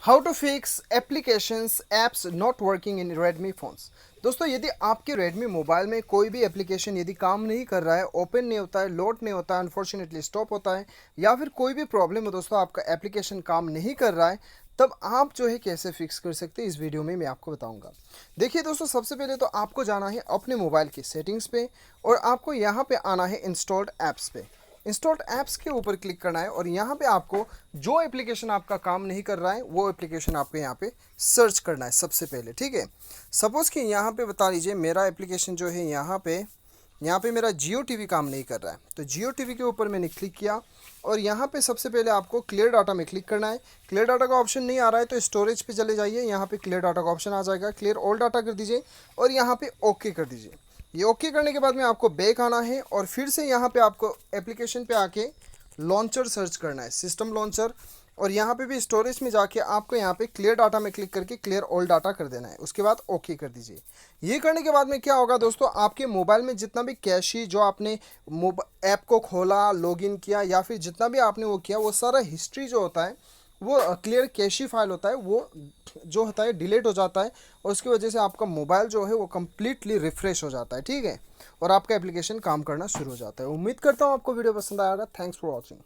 How to fix applications apps not working in Redmi phones. दोस्तों, यदि आपके Redmi mobile में कोई भी एप्लीकेशन यदि काम नहीं कर रहा है, ओपन नहीं होता है, लोड नहीं होता है, अनफॉर्चुनेटली स्टॉप होता है, या फिर कोई भी प्रॉब्लम है दोस्तों, आपका एप्लीकेशन काम नहीं कर रहा है, तब आप जो है कैसे फिक्स कर सकते हैं, इस वीडियो में मैं आपको बताऊंगा। देखिए दोस्तों, सबसे पहले तो आपको जाना है अपने मोबाइल की सेटिंग्स पे और आपको यहाँ पे आना है इंस्टॉल्ड ऐप्स पे। इंस्टॉल्ड ऐप्स के ऊपर क्लिक करना है और यहाँ पे आपको जो एप्लीकेशन आपका काम नहीं कर रहा है वो एप्लीकेशन आपको यहाँ पे सर्च करना है सबसे पहले। ठीक है, सपोज़ कि यहाँ पे बता लीजिए मेरा एप्लीकेशन जो है यहाँ पे मेरा जियो टीवी काम नहीं कर रहा है, तो जियो टीवी के ऊपर मैंने क्लिक किया और यहाँ पे सबसे पहले आपको क्लियर डाटा में क्लिक करना है। क्लियर डाटा का ऑप्शन नहीं आ रहा है तो स्टोरेज पे चले जाइए, यहाँ पे क्लियर डाटा का ऑप्शन आ जाएगा, क्लियर ऑल डाटा कर दीजिए और यहाँ पे ओके कर दीजिए। ये ओके करने के बाद में आपको बैक आना है और फिर से यहाँ पे आपको एप्लीकेशन पे आके लॉन्चर सर्च करना है, सिस्टम लॉन्चर, और यहाँ पे भी स्टोरेज में जाके आपको यहाँ पे क्लियर डाटा में क्लिक करके क्लियर ऑल डाटा कर देना है, उसके बाद ओके कर दीजिए। ये करने के बाद में क्या होगा दोस्तों, आपके मोबाइल में जितना भी कैशी जो आपने ऐप को खोला, लॉगिन किया या फिर जितना भी आपने वो किया, वो सारा हिस्ट्री जो होता है वो क्लियर कैशी फाइल होता है, वो जो होता है डिलीट हो जाता है और उसकी वजह से आपका मोबाइल जो है वो कम्प्लीटली रिफ्रेश हो जाता है। ठीक है, और आपका एप्लीकेशन काम करना शुरू हो जाता है। उम्मीद करता हूँ आपको वीडियो पसंद आएगा। Thanks for watching.